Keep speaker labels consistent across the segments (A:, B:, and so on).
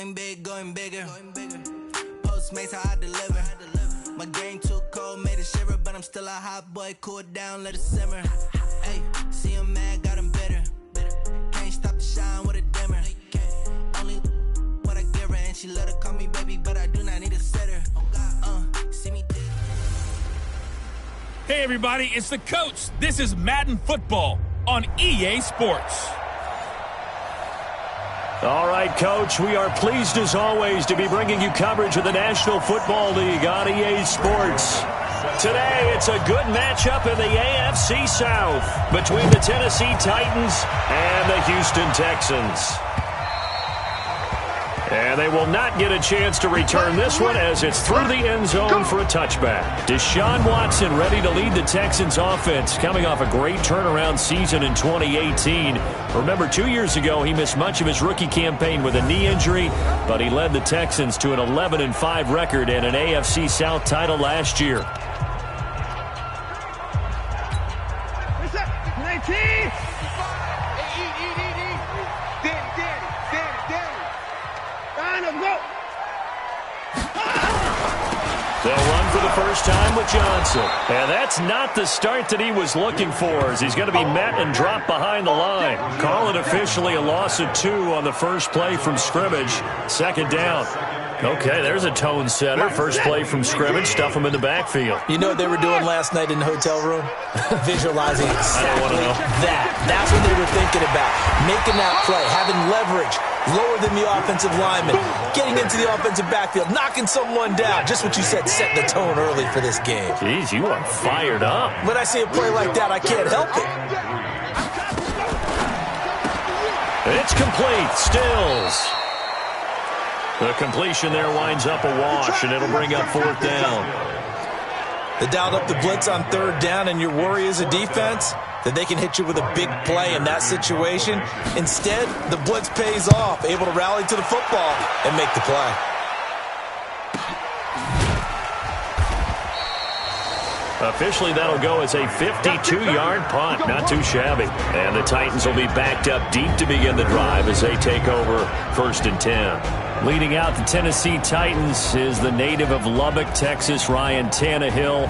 A: Going big, going bigger. Postmates, how I deliver. My game too cold, made it shiver, but I'm still a hot boy. Cool it down, let it simmer. Hey, see him mad, got him bitter. Can't stop the shine with a dimmer. Only what I give her, and she let her call me baby, but I do not need a sitter. See me dip.
B: Hey everybody, it's the coach. This is Madden Football on EA Sports.
C: All right, Coach, we are pleased as always to be bringing you coverage of the National Football League on EA Sports. Today, it's a good matchup in the AFC South between the Tennessee Titans and the Houston Texans. And they will not get a chance to return this one as it's through the end zone for a touchback. Deshaun Watson ready to lead the Texans offense, coming off a great turnaround season in 2018. Remember, 2 years ago, he missed much of his rookie campaign with a knee injury, but he led the Texans to an 11-5 record and an AFC South title last year. They'll run for the first time with Johnson. And that's not the start that he was looking for, as he's going to be met and dropped behind the line. Call it officially a loss of 2 on the first play from scrimmage. Second down. Okay, there's a tone setter. First play from scrimmage, stuff him in the backfield.
D: You know what they were doing last night in the hotel room? Visualizing exactly that. That's what they were thinking about. Making that play, having leverage, lower than the offensive lineman, getting into the offensive backfield, knocking someone down. Just what you said, setting the tone early for this game.
C: Jeez, you are fired up.
D: When I see a play like that, I can't help it.
C: It's complete. Stills. The completion there winds up a wash, and it'll bring up fourth down.
D: They dialed up the blitz on third down, and your worry as a defense that they can hit you with a big play in that situation. Instead, the blitz pays off, able to rally to the football and make the play.
C: Officially, that'll go as a 52-yard punt. Not too shabby. And the Titans will be backed up deep to begin the drive as they take over 1st and 10. Leading out the Tennessee Titans is the native of Lubbock, Texas, Ryan Tannehill.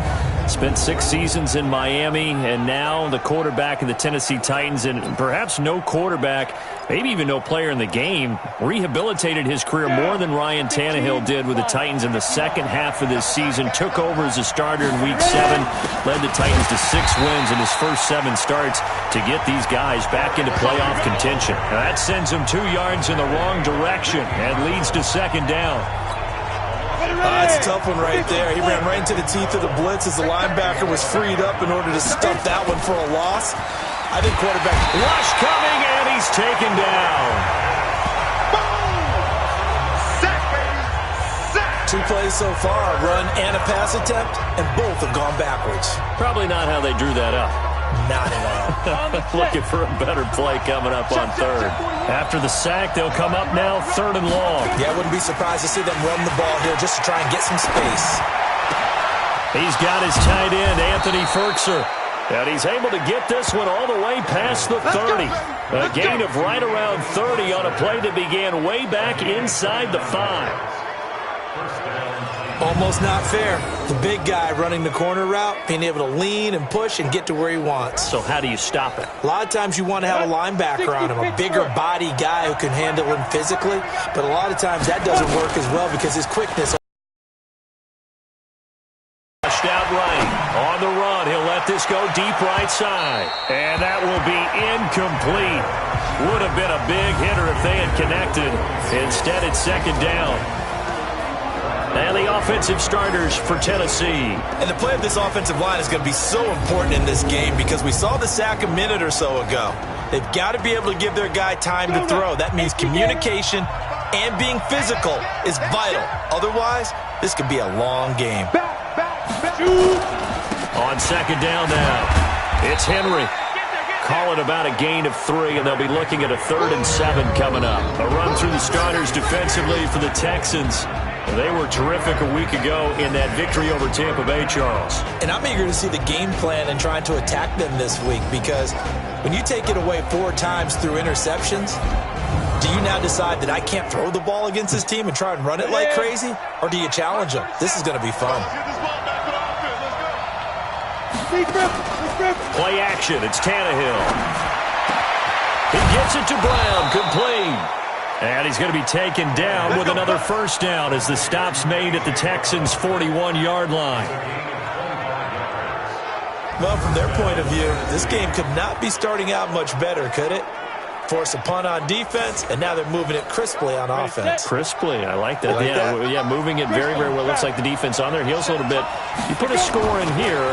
C: Spent 6 seasons in Miami, and now the quarterback of the Tennessee Titans, and perhaps no quarterback, maybe even no player in the game, rehabilitated his career more than Ryan Tannehill did with the Titans in the second half of this season. Took over as a starter in Week 7, led the Titans to 6 wins in his first 7 starts to get these guys back into playoff contention. Now that sends them 2 yards in the wrong direction and leads to second down.
D: It's a tough one right there. He ran right into the teeth of the blitz as the linebacker was freed up in order to stuff that one for a loss. I think quarterback...
C: Rush coming, and he's taken down.
D: Sack. 2 plays so far, a run and a pass attempt, and both have gone backwards.
C: Probably not how they drew that up.
D: Not at all.
C: Looking for a better play coming up on third. After the sack, they'll come up now 3rd and long.
D: Yeah, I wouldn't be surprised to see them run the ball here just to try and get some space.
C: He's got his tight end, Anthony Ferkser. And he's able to get this one all the way past the 30. A gain of right around 30 on a play that began way back inside the 5.
D: Almost not fair. The big guy running the corner route, being able to lean and push and get to where he wants.
C: So how do you stop it?
D: A lot of times you want to have a linebacker on him, a bigger body guy who can handle him physically. But a lot of times that doesn't work as well because his quickness...
C: Out right. On the run, he'll let this go deep right side. And that will be incomplete. Would have been a big hitter if they had connected. Instead, it's second down. And the offensive starters for Tennessee.
D: And the play of this offensive line is going to be so important in this game because we saw the sack a minute or so ago. They've got to be able to give their guy time to throw. That means communication and being physical is vital. Otherwise, this could be a long game.
C: On second down now, it's Henry. Calling about a gain of 3, and they'll be looking at a 3rd and 7 coming up. A run through the starters defensively for the Texans. They were terrific a week ago in that victory over Tampa Bay, Charles.
D: And I'm eager to see the game plan and trying to attack them this week because when you take it away 4 times through interceptions, Do you now decide that I can't throw the ball against this team and try and run it like crazy? Or do you challenge them? This is going to be fun.
C: Play action. It's Tannehill. He gets it to Brown. Complete. And he's going to be taken down with another first down as the stop's made at the Texans' 41-yard line.
D: Well, from their point of view, this game could not be starting out much better, could it? Force a punt on defense, and now they're moving it crisply on offense.
C: Crisply, I like that. Yeah, moving it very, very well. Looks like the defense on their heels a little bit. You put a score in here,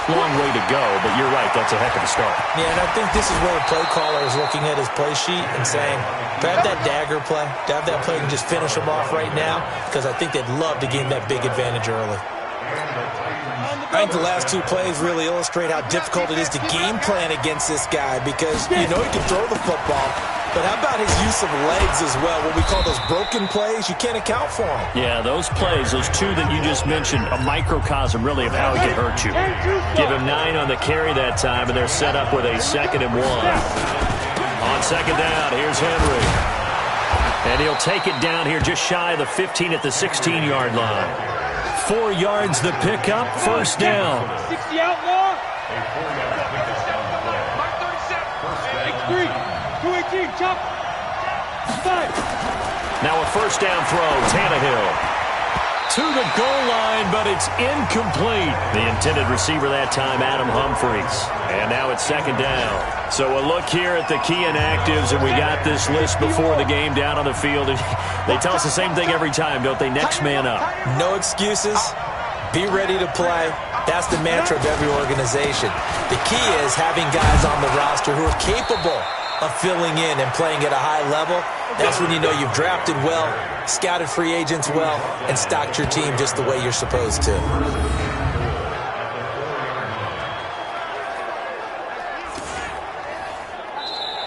C: long way to go, but you're right, that's a heck of a start.
D: Yeah, and I think this is where the play caller is looking at his play sheet and saying, to have that dagger play, to have that play and just finish them off right now, because I think they'd love to gain that big advantage early. I think the last two plays really illustrate how difficult it is to game plan against this guy because you know he can throw the football, but how about his use of legs as well? What we call those broken plays, you can't account for them.
C: Yeah, those plays, those two that you just mentioned, a microcosm really of how he can hurt you. Give him 9 on the carry that time, and they're set up with a 2nd and 1. On second down, here's Henry. And he'll take it down here just shy of the 15 at the 16-yard line. 4 yards the pickup, first down.
E: 60 outlaw. Mark 37. 218, chop. 5.
C: Now a first down throw, Tannehill. To the goal line, but it's incomplete. The intended receiver that time, Adam Humphries. And now it's second down. So a look here at the key inactives, and we got this list before the game down on the field. They tell us the same thing every time, don't they? Next man up.
D: No excuses. Be ready to play. That's the mantra of every organization. The key is having guys on the roster who are capable of filling in and playing at a high level. That's when you know you've drafted well, scouted free agents well, and stocked your team just the way you're supposed to.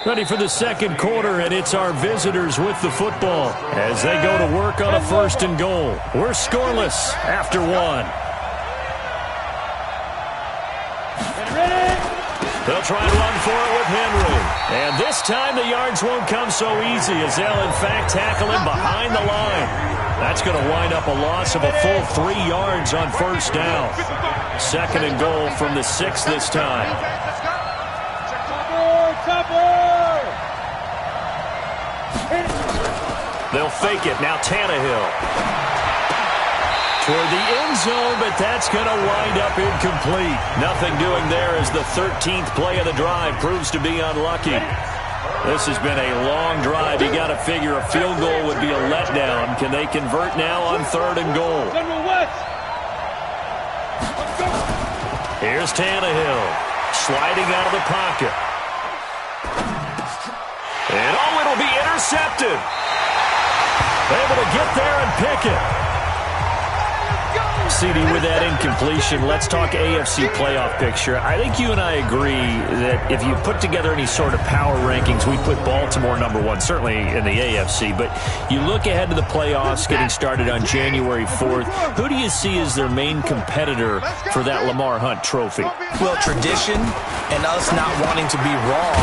C: Ready for the second quarter, and it's our visitors with the football as they go to work on a first and goal. We're scoreless after 1. They'll try and run for it with Henry. And this time the yards won't come so easy as they'll, in fact, tackle him behind the line. That's going to wind up a loss of a full 3 yards on first down. Second and goal from the 6 this time. They'll fake it. Now Tannehill. Toward the end zone, but that's going to wind up incomplete. Nothing doing there as the 13th play of the drive proves to be unlucky. This has been a long drive. You got to figure a field goal would be a letdown. Can they convert now on 3rd and goal? Here's Tannehill sliding out of the pocket. And it'll be intercepted. Able to get there and pick it. CD, with that incompletion, let's talk AFC playoff picture. I think you and I agree that if you put together any sort of power rankings, we'd put Baltimore #1, certainly in the AFC. But you look ahead to the playoffs getting started on January 4th. Who do you see as their main competitor for that Lamar Hunt trophy?
D: Well, tradition and us not wanting to be wrong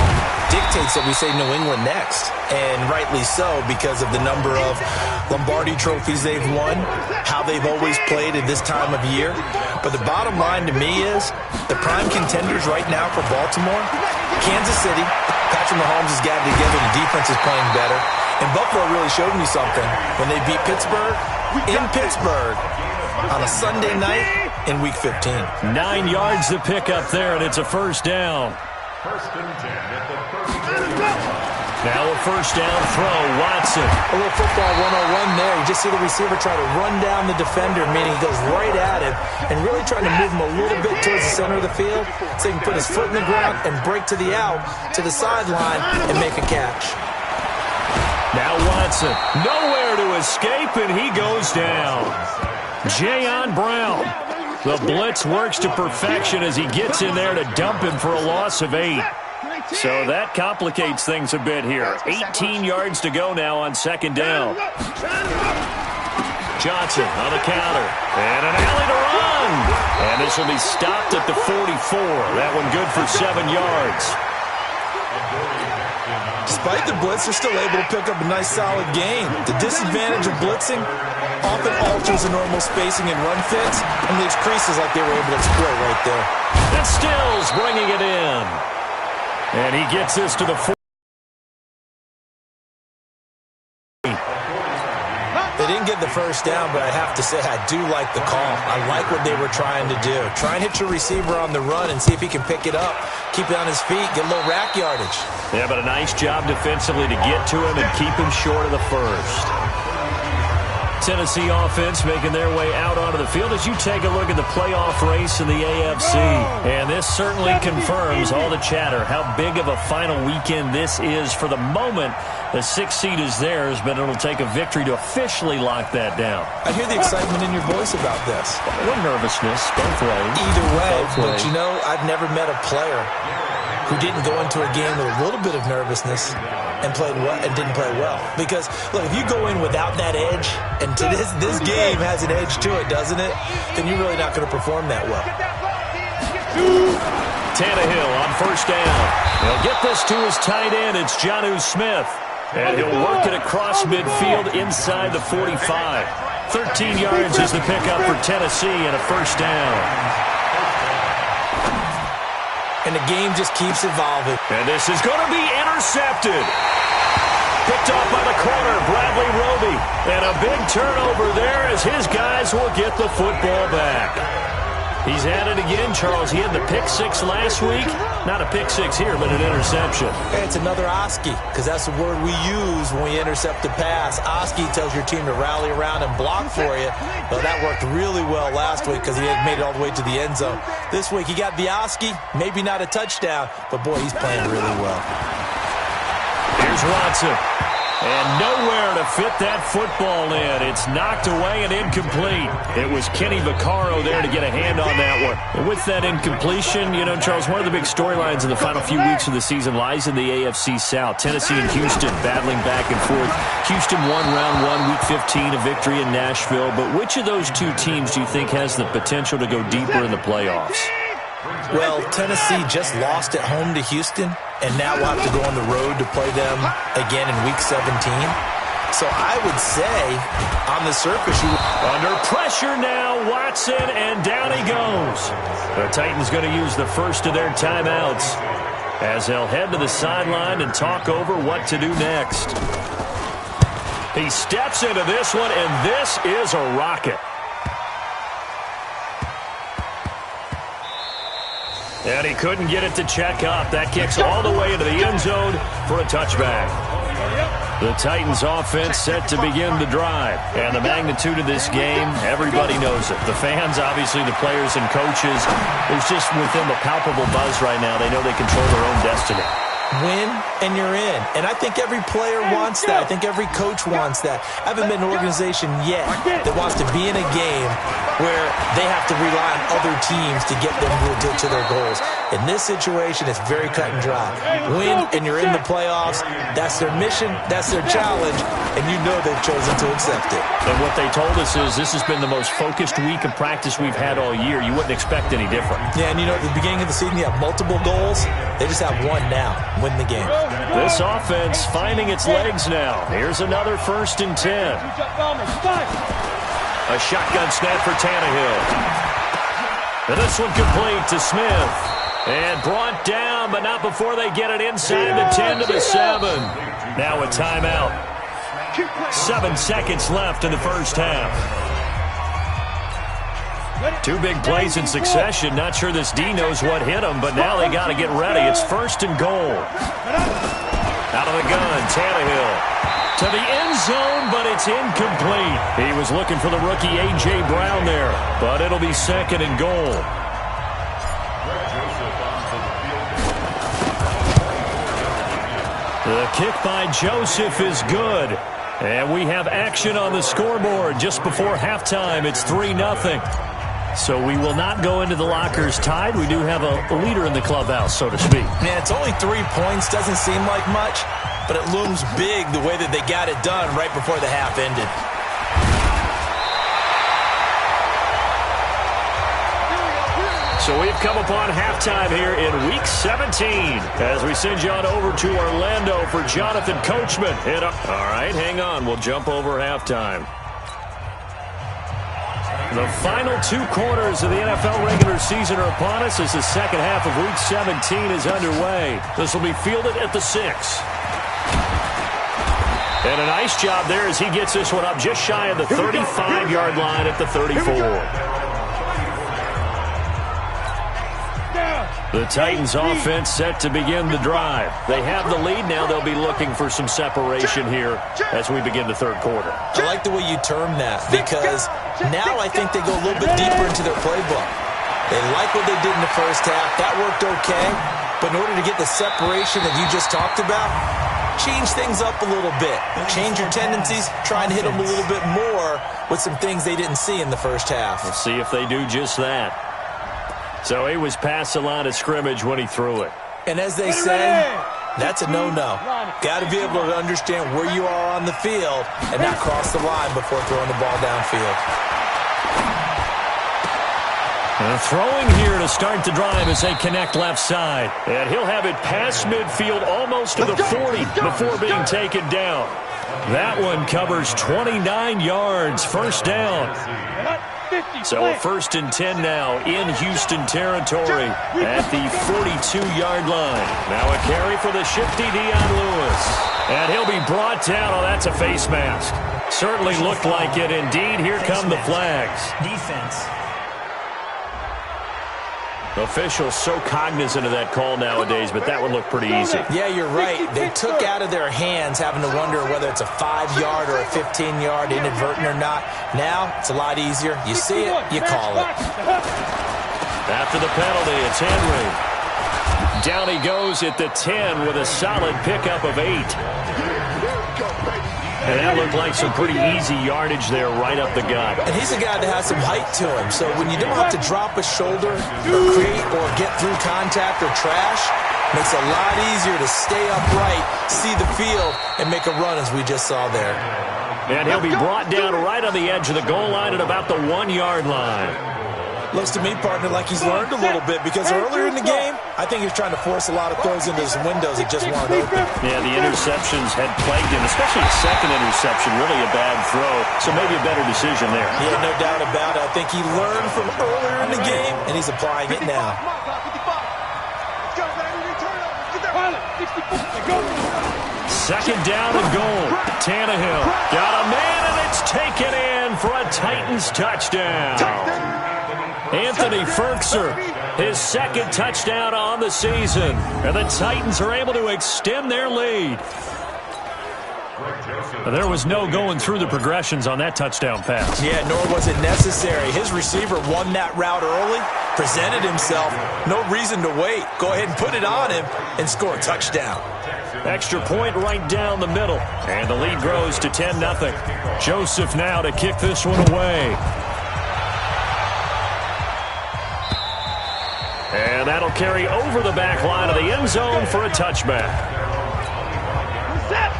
D: dictates that we say New England next. And rightly so, because of the number of Lombardi trophies they've won, how they've always played at this time of year. But the bottom line to me is the prime contenders right now for Baltimore, Kansas City. Patrick Mahomes has got it together. The defense is playing better. And Buffalo really showed me something when they beat Pittsburgh in Pittsburgh on a Sunday night in Week 15.
C: 9 yards to pick up there, and it's a first down.
E: First and 10 at the 30.
C: Now a first down throw, Watson.
D: A little football 101 there. You just see the receiver try to run down the defender, meaning he goes right at him and really trying to move him a little bit towards the center of the field so he can put his foot in the ground and break to the out, to the sideline, and make a catch.
C: Now Watson, nowhere to escape, and he goes down. Jayon Brown. The blitz works to perfection as he gets in there to dump him for a loss of 8. So that complicates things a bit here. 18 yards to go now on second down. Johnson on the counter. And an alley to run. And this will be stopped at the 44. That one good for 7 yards.
D: Despite the blitz, they're still able to pick up a nice, solid gain. The disadvantage of blitzing often alters the normal spacing and run fits and leaves creases like they were able to exploit right there.
C: And Stills bringing it in. And he gets this to the 4.
D: They didn't get the first down, but I have to say I do like the call. I like what they were trying to do. Try and hit your receiver on the run and see if he can pick it up, keep it on his feet, get a little rack yardage.
C: Yeah, but a nice job defensively to get to him and keep him short of the first. Tennessee offense making their way out onto the field as you take a look at the playoff race in the AFC. And this certainly confirms all the chatter, how big of a final weekend this is. For the moment, the 6th seed is theirs, but it'll take a victory to officially lock that down.
D: I hear the excitement in your voice about this.
C: Or nervousness, both ways.
D: Either way,
C: both ways.
D: But you know, I've never met a player who didn't go into a game with a little bit of nervousness and didn't play well. Because, look, if you go in without that edge, and to this game has an edge to it, doesn't it? Then you're really not going to perform that well.
C: Tannehill on first down. He'll get this to his tight end. It's Jonnu Smith. And he'll work it across midfield inside the 45. 13 yards is the pickup for Tennessee and a first down.
D: And the game just keeps evolving.
C: And this is going to be intercepted. Picked off by the corner, Bradley Roby. And a big turnover there as his guys will get the football back. He's at it again, Charles. He had the pick 6 last week. Not a pick 6 here, but an interception.
D: Hey, it's another Oski, because that's the word we use when we intercept a pass. Oski tells your team to rally around and block for you. Well, that worked really well last week because he had made it all the way to the end zone. This week, he got the Oski, maybe not a touchdown, but boy, he's playing really well.
C: Here's Watson. And nowhere to fit that football in. It's knocked away and incomplete. It was Kenny Vaccaro there to get a hand on that one. And with that incompletion, you know, Charles, one of the big storylines in the final few weeks of the season lies in the AFC South. Tennessee and Houston battling back and forth. Houston won round 1, week 15, a victory in Nashville. But which of those two teams do you think has the potential to go deeper in the playoffs?
D: Well, Tennessee just lost at home to Houston, and now we'll have to go on the road to play them again in Week 17. So I would say, on the surface,
C: under pressure now, Watson, and down he goes. The Titans going to use the first of their timeouts as they'll head to the sideline and talk over what to do next. He steps into this one, and this is a rocket. And he couldn't get it to check up. That kicks all the way into the end zone for a touchback. The Titans offense set to begin the drive. And the magnitude of this game, everybody knows it. The fans, obviously the players and coaches. There's just with them a palpable buzz right now. They know they control their own destiny.
D: Win, and you're in. And I think every player wants that. I think every coach wants that. I haven't been an organization yet that wants to be in a game where they have to rely on other teams to get them to their goals. In this situation, it's very cut and dry. Win, and you're in the playoffs. That's their mission. That's their challenge. And you know they've chosen to accept it.
C: And what they told us is this has been the most focused week of practice we've had all year. You wouldn't expect any different.
D: Yeah, and you know, at the beginning of the season, you have multiple goals. They just have one now. Win the game.
C: This offense finding its legs now. Here's another 1st and 10. A shotgun snap for Tannehill. And this one complete to Smith. And brought down, but not before they get it inside the 10 to the 7. Now a timeout. 7 seconds left in the first half. 2 big plays in succession. Not sure this D knows what hit him, but now they got to get ready. It's 1st and goal. Out of the gun, Tannehill to the end zone, but it's incomplete. He was looking for the rookie A.J. Brown there, but it'll be 2nd and goal. The kick by Joseph is good. And we have action on the scoreboard just before halftime. It's 3-0. So we will not go into the lockers tied. We do have a leader in the clubhouse, so to speak.
D: Man, it's only 3 points. Doesn't seem like much, but it looms big the way that they got it done right before the half ended.
C: So we've come upon halftime here in Week 17 as we send you on over to Orlando for Jonathan Coachman. All right, hang on. We'll jump over halftime. The final 2 quarters of the NFL regular season are upon us as the second half of Week 17 is underway. This will be fielded at the 6. And a nice job there as he gets this one up just shy of the 35-yard line at the 34. The Titans offense set to begin the drive. They have the lead now. They'll be looking for some separation here as we begin the third quarter.
D: I like the way you term that because now I think they go a little bit deeper into their playbook. They like what they did in the first half. That worked okay. But in order to get the separation that you just talked about, change things up a little bit. Change your tendencies. Try and hit them a little bit more with some things they didn't see in the first half.
C: We'll see if they do just that. So he was past the line of scrimmage when he threw it.
D: And as they say, that's a no-no. Got to be able to understand where you are on the field and not cross the line before throwing the ball downfield.
C: And throwing here to start the drive as they connect left side. And he'll have it past midfield almost to the 40 before being taken down. That one covers 29 yards, first down. So a 1st and 10 now in Houston territory at the 42-yard line. Now a carry for the shifty Dion Lewis. And he'll be brought down. Oh, that's a face mask. Certainly looked like it. Indeed, here come the flags.
F: Defense.
C: Officials so cognizant of that call nowadays, but that would look pretty easy.
D: Yeah, you're right. They took out of their hands having to wonder whether it's a 5-yard or a 15-yard, inadvertent or not. Now, it's a lot easier. You see it, you call it.
C: After the penalty, it's Henry. Down he goes at the 10 with a solid pickup of 8. And that looked like some pretty easy yardage there right up the gut.
D: And he's a guy that has some height to him. So when you don't have to drop a shoulder or create or get through contact or trash, makes it a lot easier to stay upright, see the field, and make a run as we just saw there.
C: And he'll be brought down right on the edge of the goal line at about the 1-yard line.
D: Looks to me, partner, like he's learned a little bit because earlier in the game, I think he was trying to force a lot of throws into some windows that just weren't open.
C: Yeah, the interceptions had plagued him, especially the second interception, really a bad throw. So maybe a better decision there.
D: Yeah, no doubt about it. I think he learned from earlier in the game, and he's applying it now.
C: Second down and goal. Tannehill got a man, and it's taken in for a Titans touchdown. Anthony Ferkser, his second touchdown on the season. And the Titans are able to extend their lead. There was no going through the progressions on that touchdown pass.
D: Yeah, nor was it necessary. His receiver won that route early, presented himself. No reason to wait. Go ahead and put it on him and score a touchdown.
C: Extra point right down the middle. And the lead grows to 10-0. Joseph now to kick this one away. And that'll carry over the back line of the end zone for a touchback.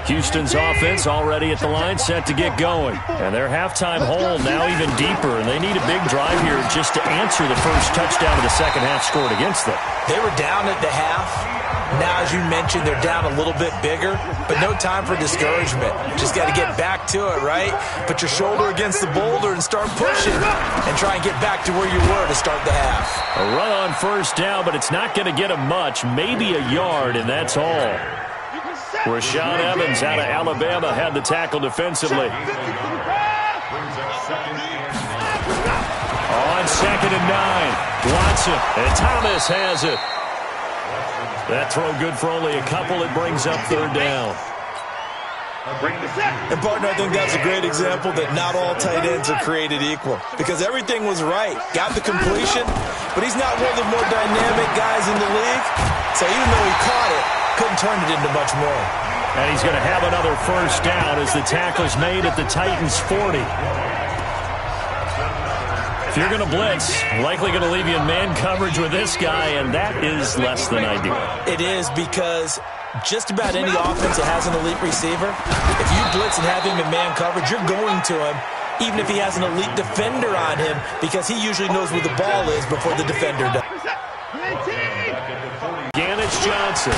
C: Houston's offense already at the line, set to get going. And their halftime hole now even deeper, and they need a big drive here just to answer the first touchdown of the second half scored against them.
D: They were down at the half. Now, as you mentioned, they're down a little bit bigger, but no time for discouragement. Just got to get back to it, right? Put your shoulder against the boulder and start pushing and try and get back to where you were to start the half.
C: A run on first down, but it's not going to get him much, maybe a yard, and that's all. Rashaan Evans out of Alabama had the tackle defensively. On 2nd and 9, Watson, and Thomas has it. That throw good for only a couple. It brings up third down.
D: And, partner, I think that's a great example that not all tight ends are created equal because everything was right. Got the completion, but he's not one of the more dynamic guys in the league. So even though he caught it, couldn't turn it into much more.
C: And he's going to have another first down as the tackle's made at the Titans' 40. If you're going to blitz, likely going to leave you in man coverage with this guy, and that is less than ideal.
D: It is because just about any offense that has an elite receiver, if you blitz and have him in man coverage, you're going to him, even if he has an elite defender on him, because he usually knows where the ball is before the defender does.
C: Ganich Johnson.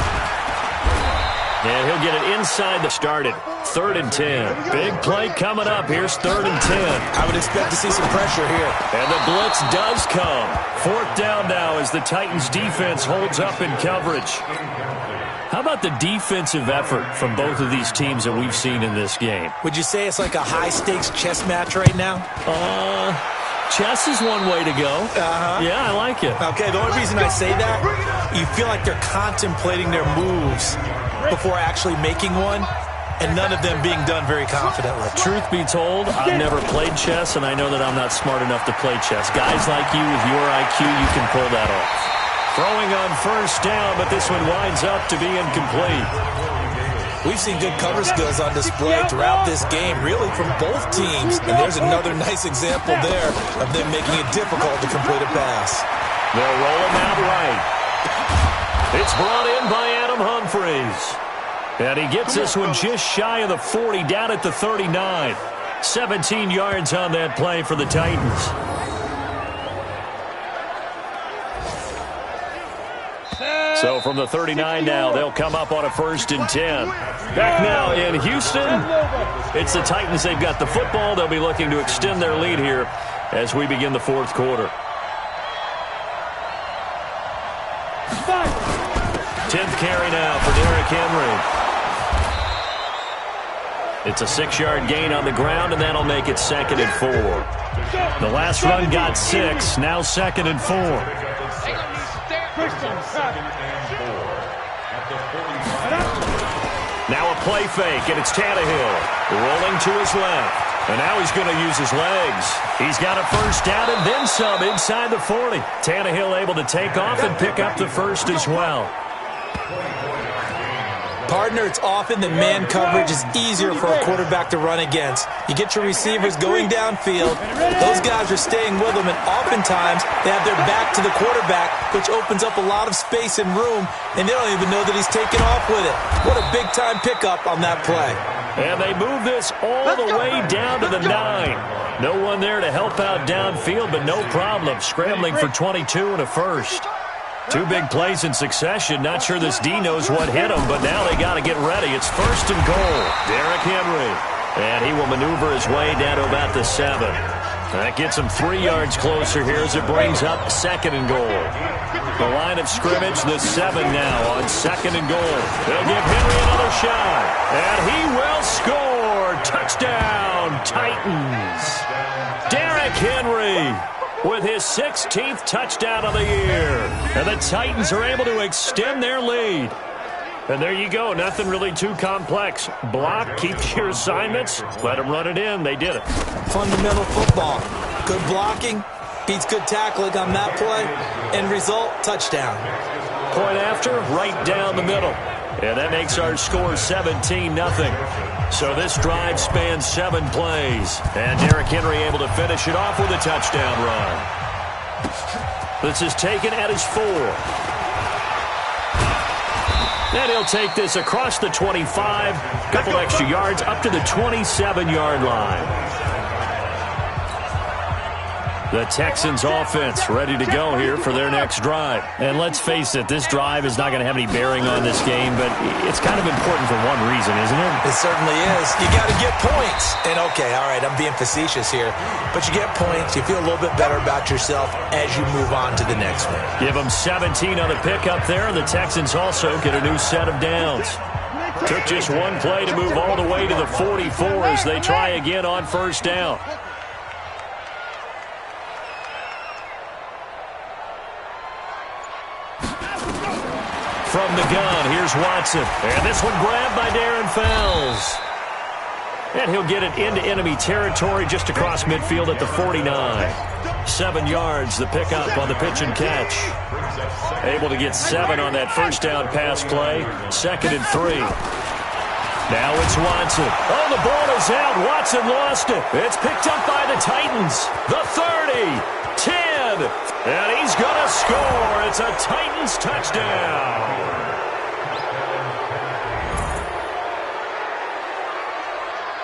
C: And he'll get it inside the started. 3rd and 10. Big play coming up. Here's 3rd and 10.
D: I would expect to see some pressure here.
C: And the blitz does come. 4th down now as the Titans defense holds up in coverage. How about the defensive effort from both of these teams that we've seen in this game?
D: Would you say it's like a high-stakes chess match right now?
C: Chess is one way to go. Yeah, I like it.
D: Okay, the only reason I say that, you feel like they're contemplating their moves before actually making one, and none of them being done very confidently.
C: Truth be told, I've never played chess, and I know that I'm not smart enough to play chess. Guys like you with your IQ, you can pull that off. Throwing on 1st down, but this one winds up to be incomplete.
D: We've seen good cover skills on display throughout this game, really from both teams. And there's another nice example there of them making it difficult to complete a pass.
C: They'll roll him out right. It's brought in by Adam Humphries. And he gets this one just shy of the 40, down at the 39. 17 yards on that play for the Titans. So from the 39 now, they'll come up on a 1st and 10. Back now in Houston, it's the Titans. They've got the football. They'll be looking to extend their lead here as we begin the 4th quarter. 10th carry now for Derrick Henry. It's a 6-yard gain on the ground, and that'll make it 2nd and 4. The last run got 6, now 2nd and 4. Now a play fake, and it's Tannehill rolling to his left. And now he's going to use his legs. He's got a 1st down and then some inside the 40. Tannehill able to take off and pick up the 1st as well.
D: Partner, it's often that man coverage is easier for a quarterback to run against. You get your receivers going downfield. Those guys are staying with them, and oftentimes they have their back to the quarterback, which opens up a lot of space and room, and they don't even know that he's taking off with it. What a big-time pickup on that play.
C: And they move this all the way down to the 9. No one there to help out downfield, but no problem. Scrambling for 22 and a 1st. 2 big plays in succession. Not sure this D knows what hit him, but now they got to get ready. It's 1st and goal. Derrick Henry. And he will maneuver his way down to about the 7. That gets him 3 yards closer here as it brings up 2nd and goal. The line of scrimmage, the 7 now on 2nd and goal. They'll give Henry another shot. And he will score. Touchdown, Titans. Derrick Henry with his 16th touchdown of the year. And the Titans are able to extend their lead. And there you go. Nothing really too complex. Block, keep your assignments, let them run it in. They did it.
D: Fundamental football. Good blocking beats good tackling on that play. End result, touchdown.
C: Point after, right down the middle. And that makes our score 17-0. So this drive spans 7 plays. And Derrick Henry able to finish it off with a touchdown run. This is taken at his 4. And he'll take this across the 25. Couple extra yards up to the 27-yard line. The Texans offense ready to go here for their next drive. And let's face it, this drive is not going to have any bearing on this game, but it's kind of important for one reason, isn't it?
D: It certainly is. You got to get points. And okay, all right, I'm being facetious here, but you get points, you feel a little bit better about yourself as you move on to the next one.
C: Give them 17 on the pickup there, and the Texans also get a new set of downs. Took just one play to move all the way to the 44 as they try again on 1st down. From the gun, here's Watson. And this one grabbed by Darren Fells. And he'll get it into enemy territory just across midfield at the 49. 7 yards, the pickup on the pitch and catch. Able to get 7 on that 1st down pass play. 2nd and 3. Now it's Watson. Oh, the ball is out. Watson lost it. It's picked up by the Titans. The 30. 10. And he's going to score. It's a Titans touchdown.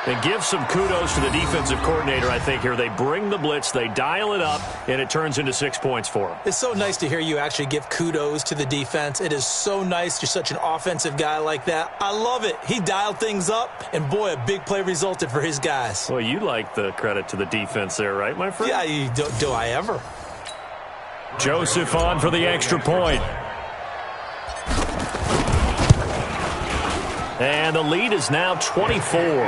C: And give some kudos to the defensive coordinator, I think, here. They bring the blitz, they dial it up, and it turns into 6 points for them.
D: It's so nice to hear you actually give kudos to the defense. It is so nice. You're such an offensive guy like that. I love it. He dialed things up, and, boy, a big play resulted for his guys.
C: Well, you like the credit to the defense there, right, my friend?
D: Yeah, do I ever?
C: Joseph on for the extra point. And the lead is now 24.
E: Next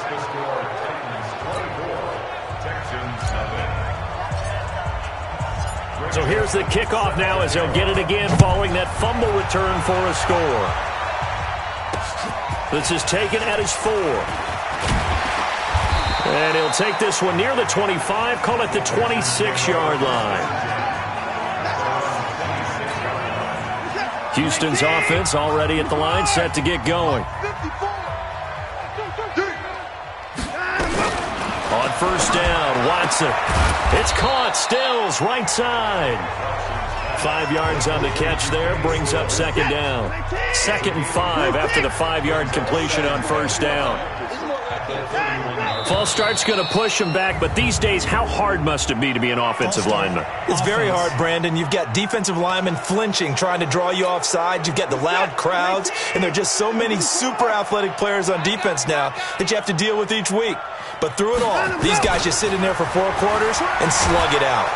E: to score, Titans 24, Texans 7.
C: So here's the kickoff now as they'll get it again following that fumble return for a score. This is taken at his 4. And he'll take this one near the 25, call it the 26-yard line. Houston's offense already at the line, set to get going. On first down, Watson. It's caught, Stills, right side. 5 yards on the catch there, brings up second down. 2nd and 5 after the 5-yard completion on first down. False start's going to push him back, but these days, how hard must it be to be an offensive lineman?
D: It's very hard, Brandon. You've got defensive linemen flinching, trying to draw you offside. You've got the loud crowds, and there are just so many super athletic players on defense now that you have to deal with each week. But through it all, these guys just sit in there for 4 quarters and slug it out.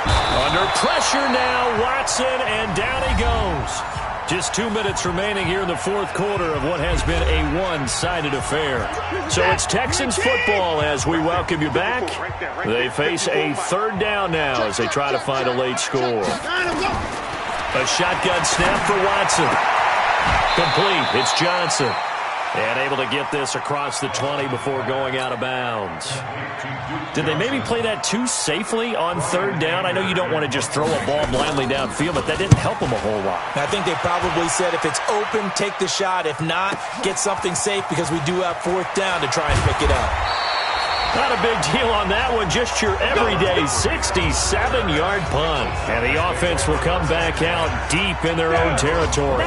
C: Under pressure now, Watson, and down he goes. Just 2 minutes remaining here in the 4th quarter of what has been a one-sided affair. So it's Texans football as we welcome you back. They face a 3rd down now as they try to find a late score. A shotgun snap for Watson. Complete. It's Johnson. And able to get this across the 20 before going out of bounds. Did they maybe play that too safely on 3rd down? I know you don't want to just throw a ball blindly downfield, but that didn't help them a whole lot.
D: I think they probably said if it's open, take the shot. If not, get something safe because we do have 4th down to try and pick it up.
C: Not a big deal on that one. Just your everyday 67-yard punt. And the offense will come back out deep in their own territory.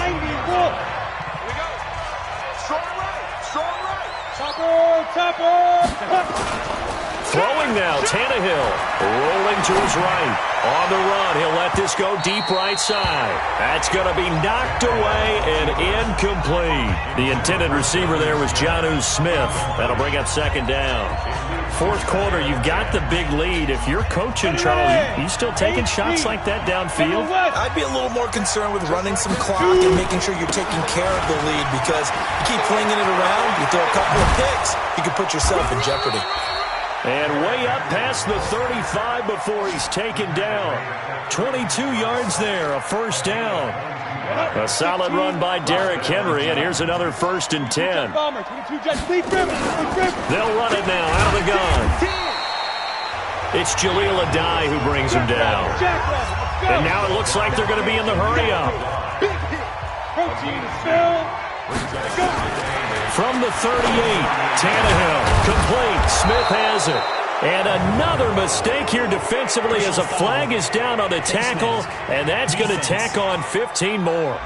C: Throwing now, Tannehill rolling to his right. On the run, he'll let this go deep right side. That's going to be knocked away and incomplete. The intended receiver there was Jonnu Smith. That'll bring up 2nd down. 4th quarter, you've got the big lead. If you're coaching, Charles, you still taking shots like that downfield?
D: I'd be a little more concerned with running some clock and making sure you're taking care of the lead because you keep flinging it around, you throw a couple of picks, you can put yourself in jeopardy.
C: And way up past the 35 before he's taken down. 22 yards there, a 1st down. A solid run by Derrick Henry, and here's another 1st and 10. They'll run it now out of the gun. It's Jaleel Adai who brings him down. And now it looks like they're going to be in the hurry-up. From the 38, Tannehill, complete. Smith has it. And another mistake here defensively as a flag is down on the tackle, and that's going to tack on 15 more.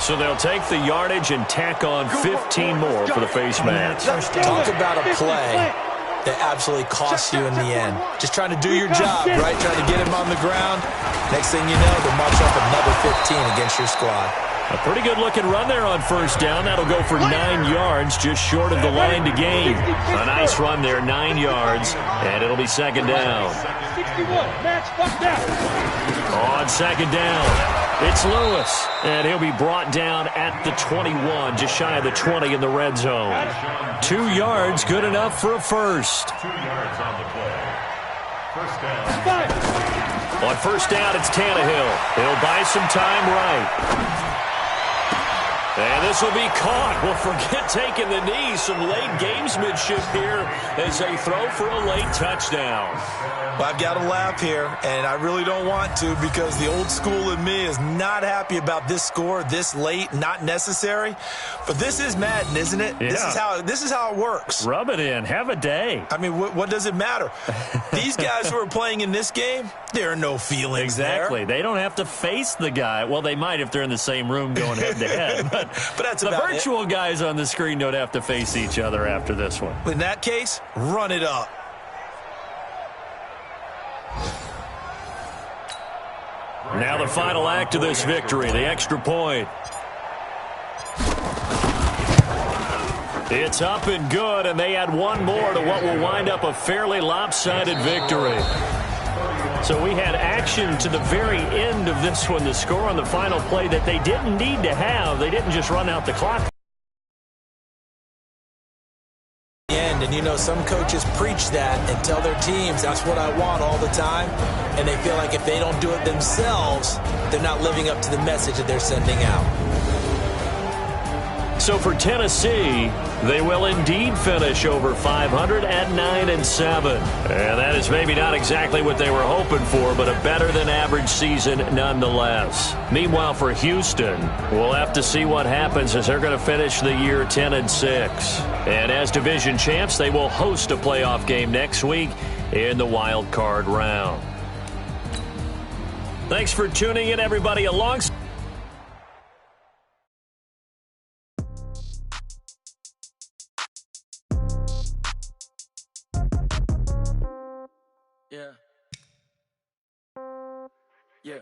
C: So they'll take the yardage and tack on 15 more for the face mask.
D: Talk about a play that absolutely costs you in the end. Just trying to do your job, right? Trying to get him on the ground. Next thing you know, they'll march up another 15 against your squad.
C: A pretty good-looking run there on 1st down. That'll go for 9 yards, just short of the line to gain. A nice run there, 9 yards, and it'll be 2nd down. On 2nd down, it's Lewis, and he'll be brought down at the 21, just shy of the 20 in the red zone. 2 yards, good enough for a 1st.
E: 2 yards on the play. 1st down.
C: On 1st down, it's Tannehill. He'll buy some time right. And this will be caught. Well, forget taking the knee. Some late gamesmanship here as they throw for a late touchdown.
D: Well, I've got to laugh here, and I really don't want to because the old school in me is not happy about this score this late, not necessary. But this is Madden, isn't it?
C: Yeah.
D: This is how it works.
C: Rub it in. Have a day.
D: I mean, what does it matter? These guys who are playing in this game, there are no feelings
C: Exactly.
D: there.
C: They don't have to face the guy. Well, they might if they're in the same room going head-to-head. But but
D: that's
C: the
D: about
C: virtual guys on the screen don't have to face each other after this one.
D: In that case, run it up.
C: Now the final act of this victory, the extra point. It's up and good, and they add one more to what will wind up a fairly lopsided victory. So we had action to the very end of this one, the score on the final play that they didn't need to have. They didn't just run out the clock.
D: And you know, some coaches preach that and tell their teams that's what I want all the time, and they feel like if they don't do it themselves, they're not living up to the message that they're sending out.
C: So for Tennessee, they will indeed finish over 500 at 9-7. And that is maybe not exactly what they were hoping for, but a better than average season nonetheless. Meanwhile, for Houston, we'll have to see what happens as they're going to finish the year 10-6. And as division champs, they will host a playoff game next week in the wild card round. Thanks for tuning in, everybody. Alongside
F: Yeah. Yeah.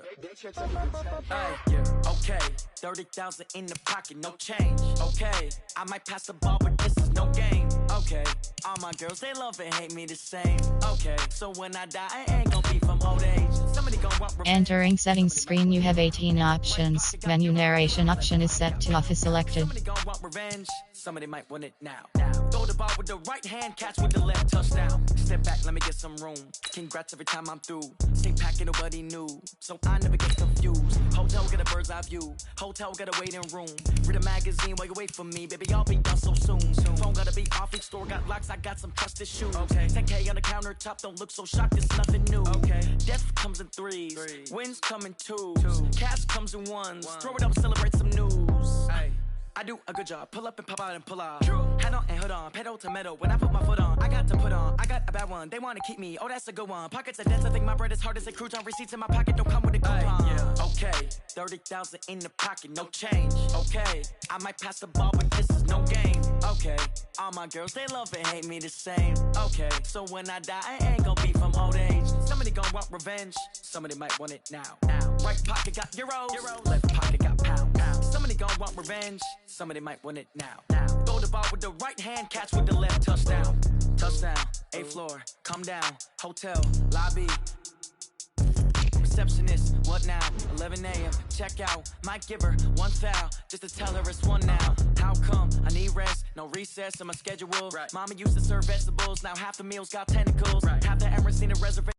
F: Okay. 30,000 in the pocket, no change. Okay. I might pass the ball, but this is no game. Okay. All my girls, they love and hate me the same. Okay. So when I die, I ain't gonna be from old age. Somebody gonna want revenge.
G: Entering settings screen, you have 18 options. Menu narration option is set to off is selected.
F: Somebody gonna want revenge. Somebody might want it now. Throw the ball with the right hand, catch with the left, touchdown. Step back, let me get some room. Congrats every time I'm through. Stay packing, nobody knew, so I never get confused. Hotel get a bird's eye view. Hotel got a waiting room. Read a magazine while you wait for me, baby. I'll be done so soon. Phone gotta be off. Each store got locks. I got some trusted shoes. Okay. 10K on the countertop. Don't look so shocked. It's nothing new. Okay. Death comes in threes. Wins come in twos. Cash comes in ones. Throw it up, celebrate some news. Hey. I do a good job. Pull up and pop out and pull out. Head on and hood on. Pedal to metal. When I put my foot on, I got to put on. I got a bad one. They want to keep me. Oh, that's a good one. Pockets are dense. I think my bread is hard as a crouton. Receipts in my pocket don't come with a coupon. Yeah. Okay. 30,000 in the pocket. No change. Okay. I might pass the ball, but this is no game. Okay. All my girls, they love and hate me the same. Okay. So when I die, I ain't gonna be from old age. Somebody gonna want revenge. Somebody might want it now. Right pocket got euros. Left pocket got pounds. Somebody gonna want revenge. Somebody might want it now. Throw the ball with the right hand, catch with the left, touchdown. Touchdown, 8th floor, come down, hotel, lobby. Receptionist, what now? 11 a.m., check out, might give her one foul, just to tell her it's one now. How come? I need rest, no recess in my schedule. Right. Mama used to serve vegetables, now half the meals got tentacles. Right. Half the Emirates need a reservation.